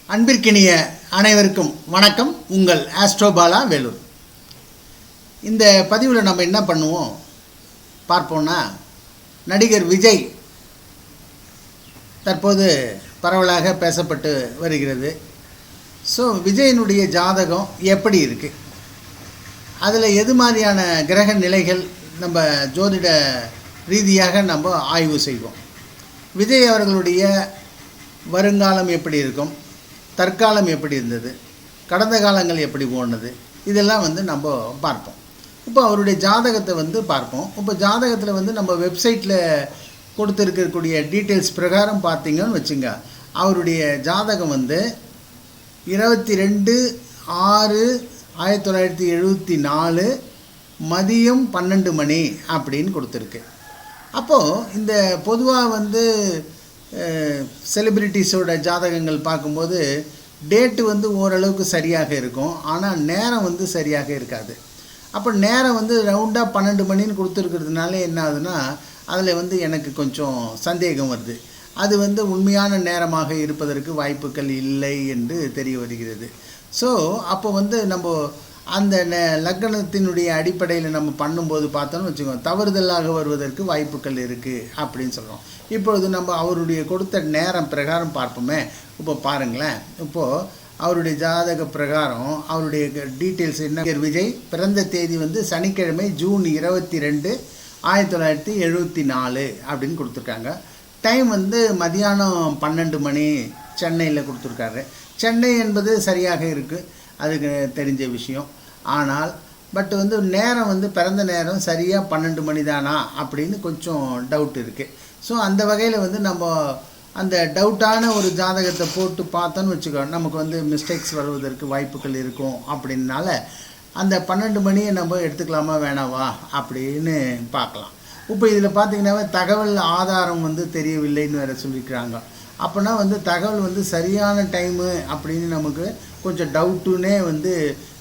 அன்பிற்கினிய அனைவருக்கும் வணக்கம். உங்கள் ஆஸ்ட்ரோ பாலா வேலூர். இந்த பதிவில் நம்ம என்ன பண்ணுவோம் பார்ப்போம்னா, நடிகர் விஜய் தற்போது பரவலாக பேசப்பட்டு வருகிறது. ஸோ விஜயனுடைய ஜாதகம் எப்படி இருக்குது, அதில் எது மாதிரியான கிரக நிலைகள் நம்ம ஜோதிட ரீதியாக நம்ம ஆய்வு செய்வோம். விஜய் அவர்களுடைய வருங்காலம் எப்படி இருக்கும், தற்காலம் எப்படி இருந்தது, கடந்த காலங்கள் எப்படி போனது, இதெல்லாம் நம்ம பார்ப்போம். இப்போ அவருடைய ஜாதகத்தை பார்ப்போம். இப்போ ஜாதகத்தில் நம்ம வெப்சைட்டில் கொடுத்துருக்கக்கூடிய டீட்டெயில்ஸ் பிரகாரம் பார்த்தீங்கன்னு வச்சுங்க, அவருடைய ஜாதகம் 22/6/1974 மதியம் 12 மணி அப்படின்னு கொடுத்துருக்கு. அப்போது இந்த பொதுவாக செலிப்ரிட்டிஸோட ஜாதகங்கள் பார்க்கும்போது டேட்டு ஓரளவுக்கு சரியாக இருக்கும், ஆனால் நேரம் சரியாக இருக்காது. அப்போ நேரம் ரவுண்டாக 12 மணின்னு கொடுத்துருக்கிறதுனால என்ன ஆகுதுன்னா, அதில் எனக்கு கொஞ்சம் சந்தேகம் வருது. அது உண்மையான நேரமாக இருப்பதற்கு வாய்ப்புகள் இல்லை என்று தெரிய வருகிறது. ஸோ அப்போ நம்ம அந்த லக்னத்தினுடைய அடிப்படையில் நம்ம பண்ணும்போது பார்த்தோன்னு வச்சுக்கோங்க, தவறுதலாக வருவதற்கு வாய்ப்புகள் இருக்குது அப்படின்னு சொல்கிறோம். இப்பொழுது நம்ம அவருடைய கொடுத்த நேரம் பிரகாரம் பார்ப்போமே. இப்போ பாருங்களேன், இப்போது அவருடைய ஜாதக பிரகாரம் அவருடைய டீட்டெயில்ஸ் என்ன. விஜய் பிறந்த தேதி சனிக்கிழமை ஜூன் 22, 1974 அப்படின்னு கொடுத்துருக்காங்க. டைம் மதியானம் 12 மணி சென்னையில் கொடுத்துருக்காரு. சென்னை என்பது சரியாக இருக்குது, அதுக்கு தெரிஞ்ச விஷயம். ஆனால் பட் நேரம் பிறந்த நேரம் சரியாக 12 மணி தானா அப்படின்னு கொஞ்சம் டவுட் இருக்குது. ஸோ அந்த வகையில் நம்ம அந்த டவுட்டான ஒரு ஜாதகத்தை போட்டு பார்த்தோன்னு வச்சுக்கோ, நமக்கு மிஸ்டேக்ஸ் வருவதற்கு வாய்ப்புகள் இருக்கும். அப்படின்னால அந்த 12 மணியை நம்ம எடுத்துக்கலாமா வேணாவா அப்படின்னு பார்க்கலாம். இப்போ இதில் பார்த்தீங்கன்னாவே தகவல் ஆதாரம் தெரியவில்லைன்னு வேறு சொல்லிக்கிறாங்க. அப்போனா தகவல் சரியான டைமு அப்படின்னு நமக்கு கொஞ்சம் டவுட்டுன்னே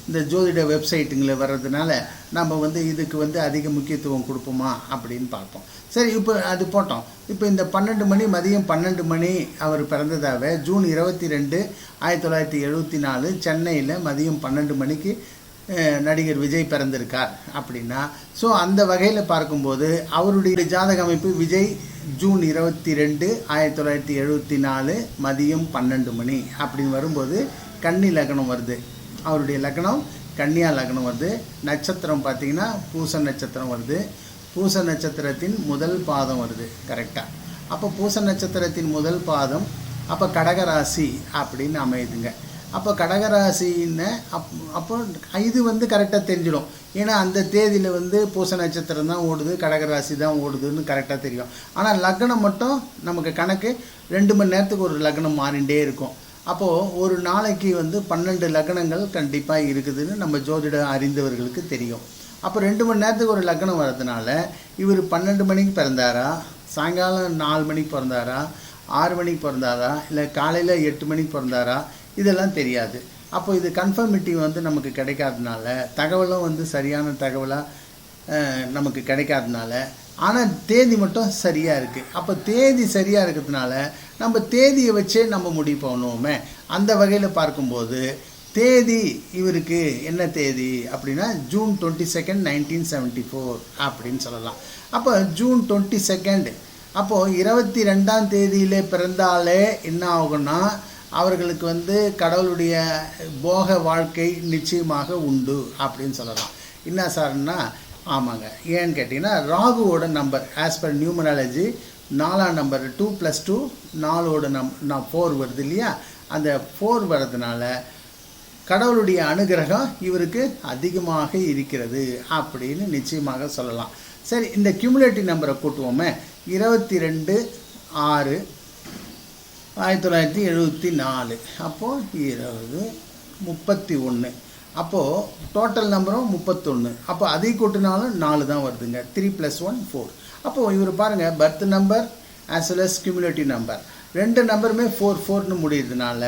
இந்த ஜோதிட வெப்சைட்டுங்களை வர்றதுனால நம்ம இதுக்கு அதிக முக்கியத்துவம் கொடுப்போமா அப்படின்னு பார்ப்போம். சரி, இப்போ அது போட்டோம். இப்போ இந்த 12 மணி மதியம் 12 மணி அவர் பிறந்ததாகவே ஜூன் 22, 1974 சென்னையில் மதியம் 12 மணிக்கு நடிகர் விஜய் பிறந்திருக்கார் அப்படின்னா, ஸோ அந்த வகையில் பார்க்கும்போது அவருடைய ஜாதக அமைப்பு விஜய் ஜூன் 22, 1974 மதியம் 12 மணி அப்படின்னு வரும்போது கன்னி லக்னம் வருது. அவருடைய லக்னம் கன்னியா லக்னம் வருது. நட்சத்திரம் பார்த்திங்கன்னா பூச நட்சத்திரம் வருது. பூச நட்சத்திரத்தின் முதல் பாதம் வருது கரெக்டாக. அப்போ பூச நட்சத்திரத்தின் முதல் பாதம் அப்போ கடகராசி அப்படின்னு அமையுதுங்க. அப்போ கடகராசின்னு அப்போ இது கரெக்டாக தெரிஞ்சிடும். ஏன்னா அந்த தேதியில் பூச நட்சத்திரம் தான் ஓடுது, கடகராசி தான் ஓடுதுன்னு கரெக்டாக தெரியும். ஆனால் லக்னம் மட்டும் நமக்கு கணக்கு 2 மணி நேரத்துக்கு ஒரு லக்னம் மாறிண்டே இருக்கும். அப்போது ஒரு நாளைக்கு 12 லக்னங்கள் கண்டிப்பாக இருக்குதுன்னு நம்ம ஜோதிட அறிந்தவர்களுக்கு தெரியும். அப்போ 2 மணி நேரத்துக்கு ஒரு லக்னம் வர்றதுனால இவர் 12 மணிக்கு பிறந்தாரா, சாயங்காலம் 4 மணிக்கு பிறந்தாரா, 6 மணிக்கு பிறந்தாரா, இல்லை காலையில் 8 மணிக்கு பிறந்தாரா, இதெல்லாம் தெரியாது. அப்போ இது கன்ஃபர்மிட்டி நமக்கு கிடைக்காதனால, தகவலும் சரியான தகவலாக நமக்கு கிடைக்காதனால, ஆனால் தேதி மட்டும் சரியாக இருக்குது. அப்போ தேதி சரியாக இருக்கிறதுனால நம்ம தேதியை வச்சே நம்ம முடிவு பண்ணுவோமே. அந்த வகையில் பார்க்கும்போது தேதி இவருக்கு என்ன தேதி அப்படின்னா ஜூன் 22, 1974 அப்படின்னு சொல்லலாம். அப்போ ஜூன் 22 அப்போது 22ஆம் தேதியிலே பிறந்தாலே என்ன ஆகும்னா, அவர்களுக்கு கடவுளுடைய போக வாழ்க்கை நிச்சயமாக உண்டு அப்படின்னு சொல்லலாம். என்ன சார்னா, ஆமாங்க. ஏன்னு கேட்டிங்கன்னா ராகுவோட நம்பர் ஆஸ் பர் நியூமராலஜி 4ஆம் நம்பர் 2 + 2 4ஓட 4 வருது இல்லையா. அந்த 4 வர்றதுனால கடவுளுடைய அனுகிரகம் இவருக்கு அதிகமாக இருக்கிறது அப்படின்னு நிச்சயமாக சொல்லலாம். சரி, இந்த கியூமுலேட்டிவ் நம்பரை கூட்டுவோமே. 22/6, 1974 அப்போது 20, 31. அப்போது டோட்டல் நம்பரும் 31. அப்போ அதை கூட்டினாலும் 4 தான் வருதுங்க. 3 + 1 4. அப்போது இவர் பாருங்கள், birth number as well as cumulative number 2 நம்பருமே 4 முடியுறதுனால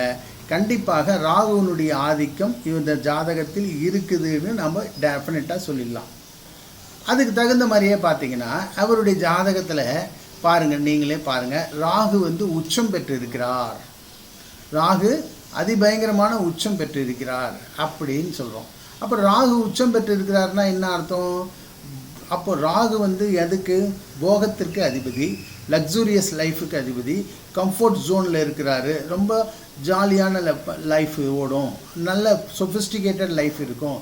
கண்டிப்பாக ராகுனுடைய ஆதிக்கம் இந்த ஜாதகத்தில் இருக்குதுன்னு நம்ம டெஃபினட்டாக சொல்லிடலாம். அதுக்கு தகுந்த மாதிரியே பார்த்தீங்கன்னா அவருடைய ஜாதகத்தில் பாருங்கள், நீங்களே பாருங்கள், ராகு உச்சம் பெற்று இருக்கிறார். ராகு அதிபயங்கரமான உச்சம் பெற்றிருக்கிறார் அப்படின்னு சொல்கிறோம். அப்போ ராகு உச்சம் பெற்றிருக்கிறார்னா என்ன அர்த்தம்? அப்போ ராகு வந்து எதுக்கு? போகத்திற்கு அதிபதி, லக்ஸூரியஸ் லைஃபுக்கு அதிபதி, கம்ஃபர்ட் ஜோனில் இருக்கிறாரு, ரொம்ப ஜாலியான லைஃப் ஓடும், நல்ல சொஃபிஸ்டிகேட்டட் லைஃப் இருக்கும்,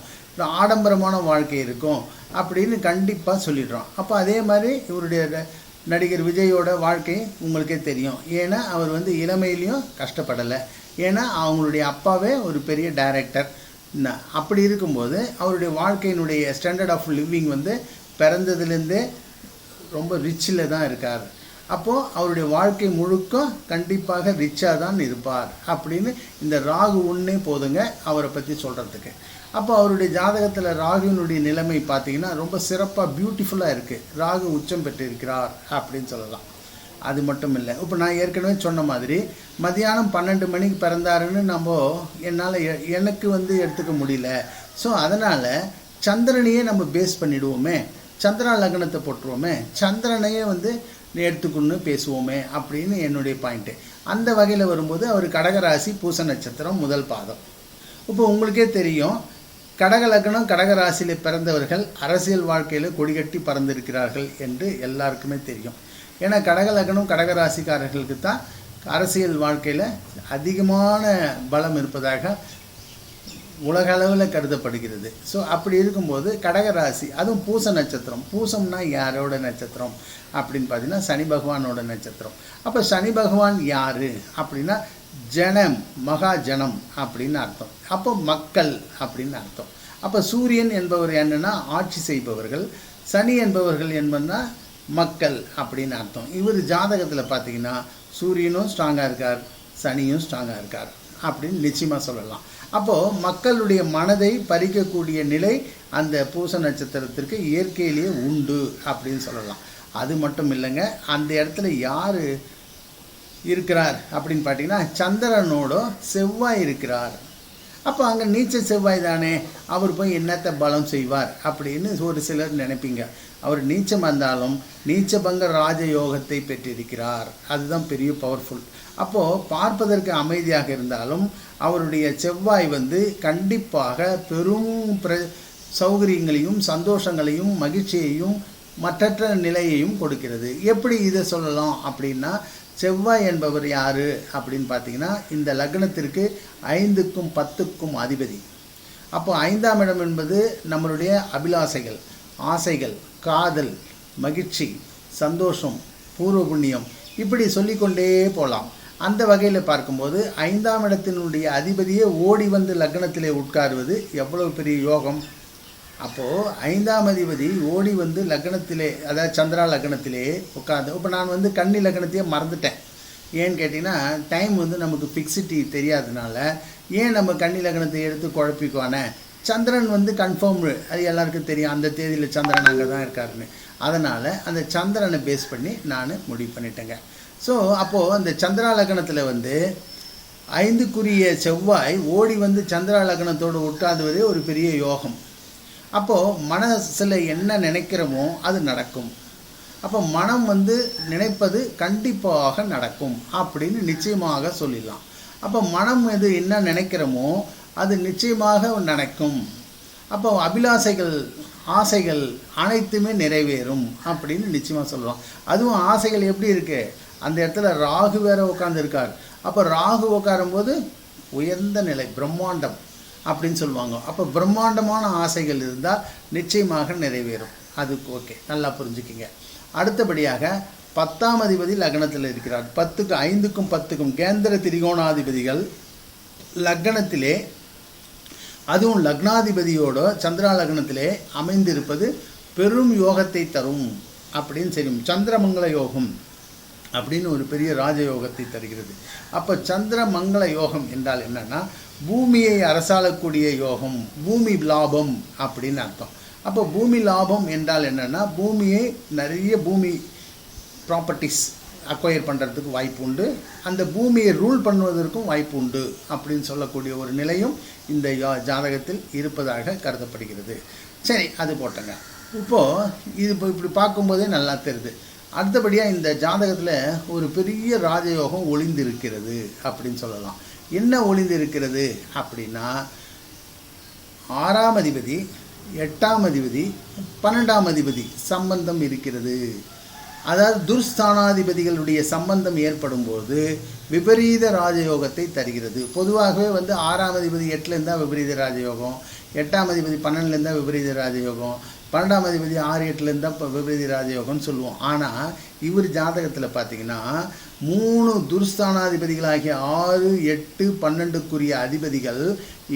ஆடம்பரமான வாழ்க்கை இருக்கும் அப்படின்னு கண்டிப்பாக சொல்லிடுறோம். அப்போ அதே மாதிரி இவருடைய நடிகர் விஜயோட வாழ்க்கை உங்களுக்கே தெரியும். ஏன்னா அவர் வந்து இளமையிலையும் கஷ்டப்படலை. ஏன்னா அவங்களுடைய அப்பாவே ஒரு பெரிய டைரக்டர். அப்படி இருக்கும்போது அவருடைய வாழ்க்கையினுடைய ஸ்டாண்டர்ட் ஆஃப் லிவிங் வந்து பிறந்ததுலேருந்தே ரொம்ப ரிச்சில் தான் இருக்கார். அப்போது அவருடைய வாழ்க்கை முழுக்க கண்டிப்பாக ரிச்சாக தான் இருப்பார் அப்படின்னு இந்த ராகு ஒன்றே போதுங்க அவரை பற்றி சொல்கிறதுக்கு. அப்போ அவருடைய ஜாதகத்தில் ராகுவினுடைய நிலைமை பார்த்திங்கன்னா ரொம்ப சிறப்பாக பியூட்டிஃபுல்லாக இருக்குது. ராகு உச்சம் பெற்றிருக்கிறார் அப்படின்னு சொல்லலாம். அது மட்டும் இல்லை, இப்போ நான் ஏற்கனவே சொன்ன மாதிரி மதியானம் 12 மணிக்கு பிறந்தாருன்னு என்னால் எனக்கு வந்து எடுத்துக்க முடியல. ஸோ அதனால் சந்திரனையே நம்ம பேஸ் பண்ணிவிடுவோமே, சந்திரா லக்னத்தை போட்டுருவோமே, சந்திரனையே வந்து எடுத்துக்கொண்டு பேசுவோமே அப்படின்னு என்னுடைய பாயிண்ட்டு. அந்த வகையில் வரும்போது அவர் கடகராசி, பூச நட்சத்திரம், முதல் பாதம். இப்போ உங்களுக்கே தெரியும், கடக லக்னம் கடகராசியில் பிறந்தவர்கள் அரசியல் வாழ்க்கையில் கொடிகட்டி பறந்திருக்கிறார்கள் என்று எல்லாருக்குமே தெரியும். ஏன்னா கடக லக்னம் கடகராசிக்காரர்களுக்கு தான் அரசியல் வாழ்க்கையில் அதிகமான பலம் இருப்பதாக உலக அளவில் கருதப்படுகிறது. ஸோ அப்படி இருக்கும்போது கடகராசி, அதுவும் பூச நட்சத்திரம். பூசம்னா யாரோட நட்சத்திரம் அப்படின்னு பார்த்தீங்கன்னா சனி பகவானோட நட்சத்திரம். அப்போ சனி பகவான் யார் அப்படின்னா ஜனம், மகா ஜனம் அப்படின்னு அர்த்தம். அப்போ மக்கள் அப்படின்னு அர்த்தம். அப்போ சூரியன் என்பவர் என்னன்னா ஆட்சி செய்பவர்கள், சனி என்பவர்கள் என்பதுனா மக்கள் அப்படின்னு அர்த்தம். இவர் ஜாதகத்தில் பார்த்தீங்கன்னா சூரியனும் ஸ்ட்ராங்காக இருக்கார், சனியும் ஸ்ட்ராங்காக இருக்கார் அப்படின்னு நிச்சயமாக சொல்லலாம். அப்போது மக்களுடைய மனதை பறிக்கக்கூடிய நிலை அந்த பூச நட்சத்திரத்திற்கு இயற்கையிலேயே உண்டு அப்படின்னு சொல்லலாம். அது மட்டும் இல்லைங்க, அந்த இடத்துல யார் இருக்கிறார் அப்படின்னு பார்த்தீங்கன்னா சந்திரனோட செவ்வாய் இருக்கிறார். அப்போ அங்கே நீச்ச செவ்வாய் தானே, அவர் போய் என்னத்தை பலம் செய்வார் அப்படின்னு ஒரு சிலர் நினைப்பீங்க. அவர் நீச்சம் வந்தாலும் நீச்சபங்க ராஜயோகத்தை பெற்றிருக்கிறார். அதுதான் பெரிய பவர்ஃபுல். அப்போது பார்ப்பதற்கு அமைதியாக இருந்தாலும் அவருடைய செவ்வாய் வந்து கண்டிப்பாக பெரும் சௌகரியங்களையும் சந்தோஷங்களையும் மகிழ்ச்சியையும் மற்றற்ற நிலையையும் கொடுக்கிறது. எப்படி இதை சொல்லலாம் அப்படின்னா, செவ்வாய் என்பவர் யார் அப்படின்னு பார்த்தீங்கன்னா இந்த லக்னத்திற்கு 5க்கும் 10க்கும் அதிபதி. அப்போ 5ஆம் இடம் என்பது நம்மளுடைய அபிலாசைகள், ஆசைகள், காதல், மகிழ்ச்சி, சந்தோஷம், பூர்வ புண்ணியம், இப்படி சொல்லிக்கொண்டே போகலாம். அந்த வகையில் பார்க்கும்போது 5ஆம் இடத்தினுடைய அதிபதியே ஓடி வந்து லக்னத்திலே உட்காருவது எவ்வளவு பெரிய யோகம். அப்போது 5ஆம் அதிபதி ஓடி வந்து லக்னத்திலே, அதாவது சந்திரா லக்னத்திலே உட்காந்து, இப்போ நான் வந்து கன்னி லக்னத்தையே மறந்துட்டேன். ஏன்னு கேட்டிங்கன்னா டைம் வந்து நமக்கு ஃபிக்ஸிட்டி தெரியாததுனால ஏன் நம்ம கன்னி லக்னத்தை எடுத்து குழப்பிக்குவானே. சந்திரன் வந்து கன்ஃபார்ம், அது எல்லாருக்கும் தெரியும், அந்த தேதியில் சந்திரன் அங்கே தான் இருக்காருன்னு. அதனால் அந்த சந்திரனை பேஸ் பண்ணி நான் முடிவு பண்ணிட்டேங்க. ஸோ அப்போது அந்த சந்திரா லக்னத்தில் வந்து 5க்குரிய செவ்வாய் ஓடி வந்து சந்திரா லக்னத்தோடு உட்காந்துவதே ஒரு பெரிய யோகம். அப்போது மனசில் என்ன நினைக்கிறோமோ அது நடக்கும். அப்போ மனம் வந்து நினைப்பது கண்டிப்பாக நடக்கும் அப்படின்னு நிச்சயமாக சொல்லிடலாம். அப்போ மனம் எது என்ன நினைக்கிறோமோ அது நிச்சயமாக நடக்கும். அப்போ அபிலாசைகள், ஆசைகள் அனைத்துமே நிறைவேறும் அப்படின்னு நிச்சயமாக சொல்லலாம். அதுவும் ஆசைகள் எப்படி இருக்குது, அந்த இடத்துல ராகு வேற உட்காந்துருக்கார். அப்போ ராகு உட்காரும்போது உயர்ந்த நிலை, பிரம்மாண்டம் அப்படின்னு சொல்லுவாங்க. அப்போ பிரம்மாண்டமான ஆசைகள் இருந்தால் நிச்சயமாக நிறைவேறும். அதுக்கு ஓகே, நல்லா புரிஞ்சுக்கிங்க. அடுத்தபடியாக 10ஆம் அதிபதி லக்னத்தில் இருக்கிறார். 10க்கு 5க்கும் 10க்கும் கேந்திர திரிகோணாதிபதிகள் லக்னத்திலே, அதுவும் லக்னாதிபதியோட சந்திரா லக்னத்திலே அமைந்திருப்பது பெரும் யோகத்தை தரும் அப்படின்னு தெரியும். சந்திரமங்கல யோகம் அப்படின்னு ஒரு பெரிய ராஜயோகத்தை தருகிறது. அப்போ சந்திரமங்கல யோகம் என்றால் என்னன்னா பூமியை அரசாளக்கூடிய யோகம், பூமி லாபம் அப்படின்னு அர்த்தம். அப்போ பூமி லாபம் என்றால் என்னென்னா பூமியை நிறைய பூமி ப்ராப்பர்ட்டிஸ் அக்வயர் பண்ணுறதுக்கு வாய்ப்பு உண்டு, அந்த பூமியை ரூல் பண்ணுவதற்கும் வாய்ப்பு உண்டு அப்படின்னு சொல்லக்கூடிய ஒரு நிலையும் இந்த ஜாதகத்தில் இருப்பதாக கருதப்படுகிறது. சரி, அது போட்டங்க. இப்போது இது இப்படி பார்க்கும்போதே நல்லா தெரியுது. அடுத்தபடியாக இந்த ஜாதகத்தில் ஒரு பெரிய ராஜயோகம் ஒளிந்திருக்கிறது அப்படின்னு சொல்லலாம். என்ன ஒளிந்து இருக்கிறது அப்படின்னா 6ஆம் அதிபதி 8ஆம் அதிபதி 12ஆம் அதிபதி சம்பந்தம் இருக்கிறது. அதாவது துர்ஸ்தானாதிபதிகளுடைய சம்பந்தம் ஏற்படும் போது விபரீத ராஜயோகத்தை தருகிறது. பொதுவாகவே 6ஆம் அதிபதி 8ல் இருந்தால் விபரீத ராஜயோகம், 8ஆம் அதிபதி 12ல் இருந்தால் விபரீத ராஜயோகம், 12ஆம் அதிபதி 6 8ல் இருந்தால் இப்போ விபரீத ராஜயோகம்னு சொல்லுவோம். ஆனால் இவர் ஜாதகத்தில் பார்த்தீங்கன்னா 3 துர்ஸ்தானாதிபதிகளாகிய 6 8 12க்குரிய அதிபதிகள்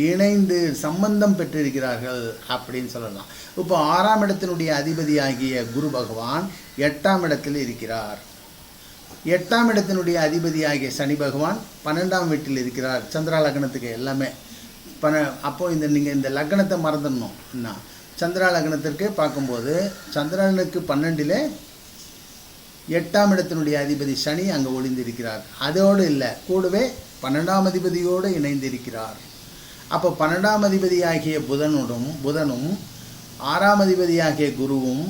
இணைந்து சம்பந்தம் பெற்றிருக்கிறார்கள் அப்படின்னு சொல்லலாம். இப்போ 6ஆம் இடத்தினுடைய அதிபதியாகிய குரு பகவான் 8ஆம் இடத்தில் இருக்கிறார். 8ஆம் இடத்தினுடைய அதிபதியாகிய சனி பகவான் 12ஆம் வீட்டில் இருக்கிறார். சந்திரா லக்னத்துக்கு எல்லாமே அப்போது நீங்கள் இந்த லக்னத்தை மறந்துடணும். என்ன சந்திரா லக்னத்திற்கு பார்க்கும்போது சந்திரனுக்கு 12ல் 8ஆம் இடத்தினுடைய அதிபதி சனி அங்கே ஒளிந்திருக்கிறார். அதோடு இல்லை, கூடவே 12ஆம் அதிபதியோடு இணைந்திருக்கிறார். அப்போ 12ஆம் அதிபதியாகிய புதனும் 6ஆம் அதிபதியாகிய குருவும்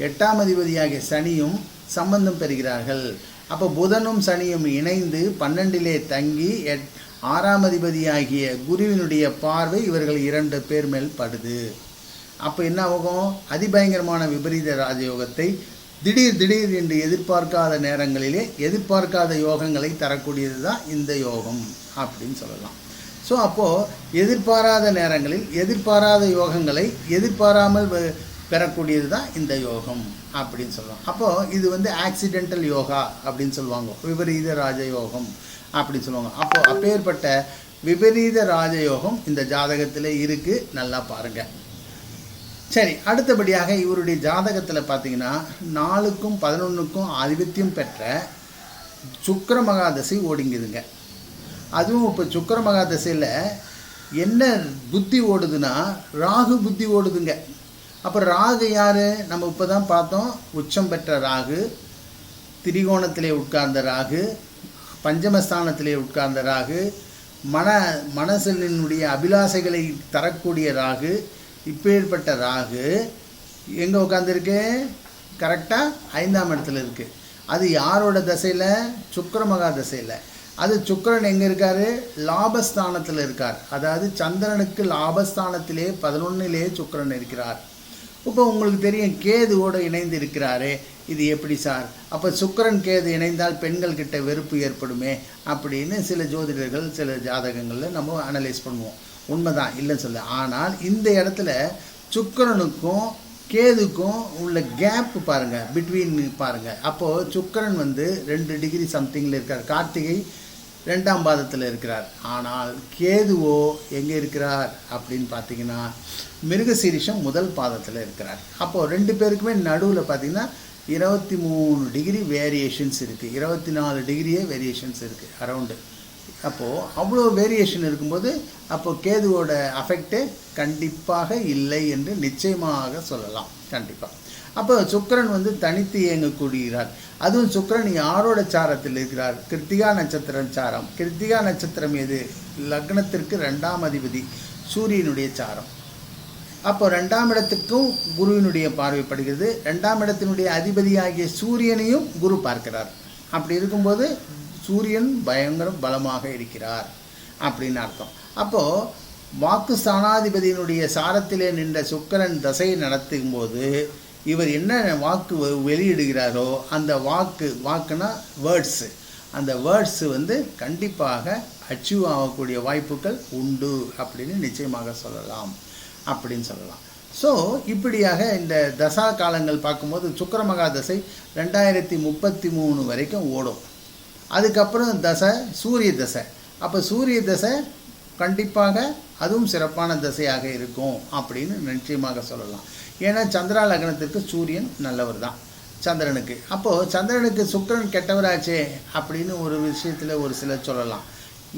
8ஆம் அதிபதியாகிய சனியும் சம்பந்தம் பெறுகிறார்கள். அப்போ புதனும் சனியும் இணைந்து 12லே தங்கி 6ஆம் அதிபதியாகிய குருவினுடைய பார்வை இவர்கள் 2 பேர் மேல் படுது. அப்போ என்ன ஆகும்? அதிபயங்கரமான விபரீத ராஜயோகத்தை திடீர் என்று எதிர்பார்க்காத நேரங்களிலே எதிர்பார்க்காத யோகங்களை தரக்கூடியது தான் இந்த யோகம் அப்படின்னு சொல்லலாம். ஸோ அப்போது எதிர்பாராத நேரங்களில் எதிர்பாராத யோகங்களை எதிர்பாராமல் பெறக்கூடியது தான் இந்த யோகம் அப்படின்னு சொல்லலாம். அப்போது இது ஆக்சிடென்டல் யோகா அப்படின்னு சொல்லுவாங்க, விபரீத ராஜயோகம் அப்படின்னு சொல்லுவாங்க. அப்போது அப்பேற்பட்ட விபரீத ராஜயோகம் இந்த ஜாதகத்தில் இருக்குது. நல்லா பாருங்கள். சரி, அடுத்தபடியாக இவருடைய ஜாதகத்தில் பார்த்தீங்கன்னா 4க்கும் 11க்கும் ஆதிபத்தியம் பெற்ற சுக்கிர மகாதசை ஓடிங்குதுங்க. அதுவும் இப்போ சுக்கிர மகாதசையில் என்ன புத்தி ஓடுதுன்னா ராகு புத்தி ஓடுதுங்க. அப்போ ராகு யார்? நம்ம இப்போ தான் பார்த்தோம். உச்சம் பெற்ற ராகு, திரிகோணத்திலே உட்கார்ந்த ராகு, பஞ்சமஸ்தானத்திலே உட்கார்ந்த ராகு, மனசினுடைய அபிலாசைகளை தரக்கூடிய ராகு. இப்பேற்பட்ட ராகு எங்கே உட்காந்துருக்கு? கரெக்டாக 5ஆம் இடத்துல இருக்குது. அது யாரோட தசையில்? சுக்கிர மகா தசையில். அது சுக்கிரன் எங்கே இருக்கார்? லாபஸ்தானத்தில் இருக்கார். அதாவது சந்திரனுக்கு லாபஸ்தானத்திலே 11லே சுக்கிரன் இருக்கிறார். இப்போ உங்களுக்கு தெரியும், கேதுவோடு இணைந்து இருக்கிறாரே, இது எப்படி சார்? அப்போ சுக்கிரன் கேது இணைந்தால் பெண்கள் கிட்ட வெறுப்பு ஏற்படுமே அப்படின்னு சில ஜோதிடர்கள் சில ஜாதகங்களில் நம்ம அனலைஸ் பண்ணுவோம். உண்மைதான், இல்லைன்னு சொல்ல. ஆனால் இந்த இடத்துல சுக்கிரனுக்கும் கேதுக்கும் உள்ள கேப் பாருங்கள், பிட்வீன் பாருங்கள். அப்போது சுக்கிரன் 2 டிகிரி சம்திங்கில் இருக்கார். கார்த்திகை 2ஆம் பாதத்தில் இருக்கிறார். ஆனால் கேதுவோ எங்கே இருக்கிறார் அப்படின்னு பார்த்தீங்கன்னா மிருகசீரிஷம் 1 பாதத்தில் இருக்கிறார். அப்போது 2 பேருக்குமே நடுவில் பார்த்தீங்கன்னா 23 டிகிரி வேரியேஷன்ஸ் இருக்குது. 24 டிகிரியே வேரியேஷன்ஸ் இருக்குது அரவுண்டு. அப்போது அவ்வளோ வேரியேஷன் இருக்கும்போது அப்போது கேதுவோட அஃபெக்டு கண்டிப்பாக இல்லை என்று நிச்சயமாக சொல்லலாம். கண்டிப்பாக. அப்போ சுக்கிரன் தனித்து இயங்கக்கூடியார். அதுவும் சுக்கிரன் யாரோட சாரத்தில் இருக்கிறார்? கிருத்திகா நட்சத்திரம் சாரம். கிருத்திகா நட்சத்திரம் எது? லக்னத்திற்கு 2ஆம் அதிபதி சூரியனுடைய சாரம். அப்போ 2ஆம் இடத்துக்கும் குருவினுடைய பார்வைப்படுகிறது. 2ஆம் இடத்தினுடைய அதிபதியாகிய சூரியனையும் குரு பார்க்கிறார். அப்படி இருக்கும்போது சூரியன் பயங்கர பலமாக இருக்கிறார் அப்படின்னு அர்த்தம். அப்போது வாக்கு ஸ்தானாதிபதியினுடைய சாரத்திலே நின்ற சுக்கிரன் தசையை நடத்தும் போது இவர் என்ன வாக்கு வெளியிடுகிறாரோ அந்த வாக்குனா வேர்ட்ஸு, அந்த வேர்ட்ஸு கண்டிப்பாக அச்சீவ் ஆகக்கூடிய வாய்ப்புகள் உண்டு அப்படின்னு நிச்சயமாக சொல்லலாம் அப்படின்னு சொல்லலாம். ஸோ இப்படியாக இந்த தசா காலங்கள் பார்க்கும்போது சுக்கிர மகா தசை 2033 வரைக்கும் ஓடும். அதுக்கப்புறம் தசை சூரிய தசை. அப்போ சூரிய தசை கண்டிப்பாக அதுவும் சிறப்பான தசையாக இருக்கும் அப்படின்னு நிச்சயமாக சொல்லலாம். ஏன்னா சந்திரா லக்னத்திற்கு சூரியன் நல்லவர் தான் சந்திரனுக்கு. அப்போது சந்திரனுக்கு சுக்கிரன் கெட்டவராச்சே அப்படின்னு ஒரு விஷயத்தில் ஒரு சிலர் சொல்லலாம்.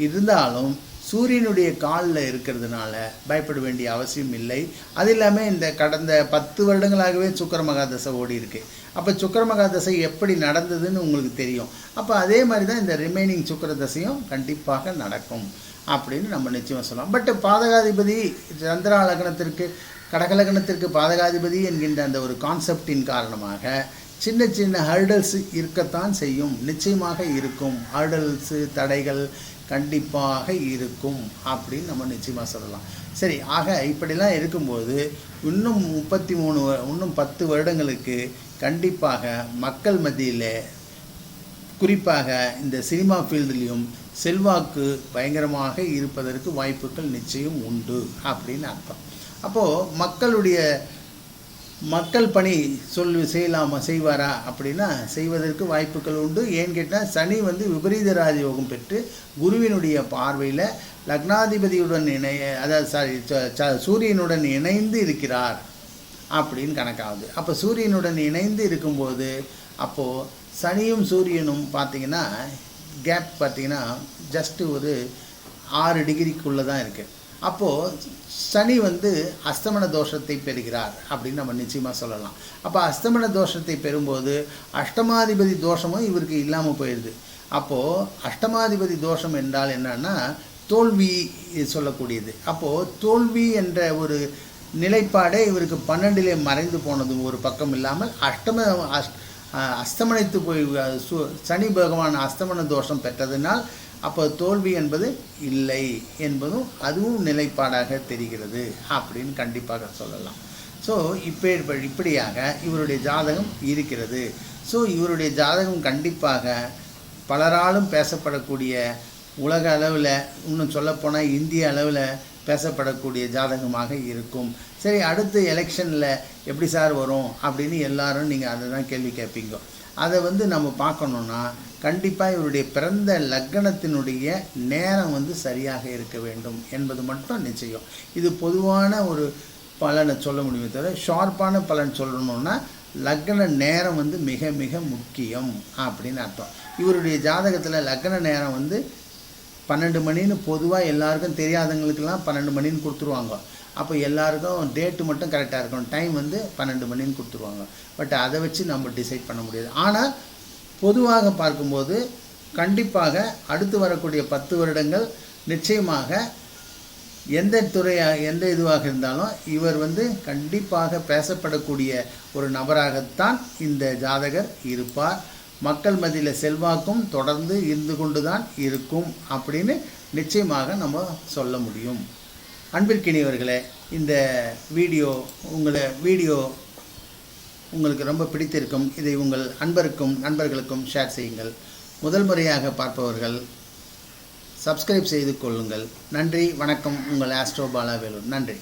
இருந்தாலும் சூரியனுடைய காலில் இருக்கிறதுனால பயப்பட வேண்டிய அவசியம் இல்லை. அது இல்லாமல் இந்த கடந்த 10 வருடங்களாகவே சுக்கிர மகாதசை ஓடி இருக்கு. அப்போ சுக்கிர மகாதசை எப்படி நடந்ததுன்னு உங்களுக்கு தெரியும். அப்போ அதே மாதிரி தான் இந்த ரிமைனிங் சுக்கிர தசையும் கண்டிப்பாக நடக்கும் அப்படின்னு நம்ம நிச்சயமாக சொல்லலாம். பட் பாதகாதிபதி சந்திரா லக்னத்திற்கு கடகலக்னத்திற்கு பாதகாதிபதி என்கின்ற அந்த ஒரு கான்செப்டின் காரணமாக சின்ன சின்ன ஹர்டல்ஸ் இருக்கத்தான் செய்யும், நிச்சயமாக இருக்கும். ஹர்டல்ஸு தடைகள் கண்டிப்பாக இருக்கும் அப்படின்னு நம்ம நிச்சயமாக சொல்லலாம். சரி, ஆக இப்படிலாம் இருக்கும்போது இன்னும் 10 வருடங்களுக்கு கண்டிப்பாக மக்கள் மத்தியில், குறிப்பாக இந்த சினிமா ஃபீல்டுலேயும் செல்வாக்கு பயங்கரமாக இருப்பதற்கு வாய்ப்புகள் நிச்சயம் உண்டு அப்படின்னு அர்த்தம். அப்போது மக்கள் பணி செய்வாரா அப்படின்னா செய்வதற்கு வாய்ப்புகள் உண்டு. ஏன்னு கேட்டால் சனி விபரீத ராஜயோகம் பெற்று குருவினுடைய பார்வையில் லக்னாதிபதியுடன் சூரியனுடன் இணைந்து இருக்கிறார் அப்படின்னு கணக்காகுது. அப்போ சூரியனுடன் இணைந்து இருக்கும்போது அப்போது சனியும் சூரியனும் பார்த்திங்கன்னா கேப் பார்த்திங்கன்னா ஜஸ்ட்டு ஒரு 6 டிகிரிக்குள்ளே தான் இருக்குது. அப்போது சனி அஸ்தமன தோஷத்தை பெறுகிறார் அப்படின்னு நம்ம நிச்சயமாக சொல்லலாம். அப்போ அஸ்தமன தோஷத்தை பெறும்போது அஷ்டமாதிபதி தோஷமும் இவருக்கு இல்லாமல் போயிடுது. அப்போது அஷ்டமாதிபதி தோஷம் என்றால் என்னன்னா தோல்வி சொல்லக்கூடியது. அப்போது தோல்வி என்ற ஒரு நிலைப்பாடே இவருக்கு 12லே மறைந்து போனது ஒரு பக்கம் இல்லாமல் அஸ்தமனித்து போய் சனி பகவான் அஸ்தமன தோஷம் பெற்றதினால் அப்போ தோல்வி என்பது இல்லை என்பதும் அதுவும் நிலைப்பாடாக தெரிகிறது அப்படின்னு கண்டிப்பாக சொல்லலாம். ஸோ இப்படியாக இவருடைய ஜாதகம் இருக்கிறது. ஸோ இவருடைய ஜாதகம் கண்டிப்பாக பலராலும் பேசப்படக்கூடிய, உலக அளவில் இன்னும் சொல்லப்போனால் இந்திய அளவில் பேசப்படக்கூடிய ஜாதகமாக இருக்கும். சரி, அடுத்து எலெக்ஷனில் எப்படி சார் வரும் அப்படின்னு எல்லாரும் நீங்கள் அதை தான் கேள்வி கேட்பீங்க. அதை நம்ம பார்க்கணுன்னா கண்டிப்பாக இவருடைய பிறந்த லக்னத்தினுடைய நேரம் சரியாக இருக்க வேண்டும் என்பது மட்டும் நிச்சயம். இது பொதுவான ஒரு பலனை சொல்ல முடியுமே தவிர ஷார்ப்பான பலன் சொல்லணுன்னா லக்ன நேரம் மிக மிக முக்கியம் அப்படின்னு அர்த்தம். இவருடைய ஜாதகத்தில் லக்ன நேரம் 12 மணின்னு பொதுவாக எல்லாருக்கும் தெரியாதவங்களுக்கெல்லாம் 12 மணின்னு கொடுத்துருவாங்க. அப்போ எல்லாருக்கும் டேட்டு மட்டும் கரெக்டாக இருக்கும், டைம் 12 மணின்னு கொடுத்துருவாங்க. பட் அதை வச்சு நம்ம டிசைட் பண்ண முடியாது. ஆனால் பொதுவாக பார்க்கும்போது கண்டிப்பாக அடுத்து வரக்கூடிய 10 வருடங்கள் நிச்சயமாக எந்த இதுவாக இருந்தாலும் இவர் கண்டிப்பாக பேசப்படக்கூடிய ஒரு நபராகத்தான் இந்த ஜாதகர் இருப்பார். மக்கள் மத்தியில் செல்வாக்கும் தொடர்ந்து இருந்து கொண்டு தான் இருக்கும் அப்படின்னு நிச்சயமாக நம்ம சொல்ல முடியும். அன்பிற்கினியவர்களே, இந்த வீடியோ உங்களுக்கு ரொம்ப பிடித்திருக்கும். இதை உங்கள் நண்பர்களுக்கும் ஷேர் செய்யுங்கள். முதல் முறையாக பார்ப்பவர்கள் சப்ஸ்கிரைப் செய்து கொள்ளுங்கள். நன்றி, வணக்கம். உங்கள் ஆஸ்ட்ரோ பாலா வேலூர். நன்றி.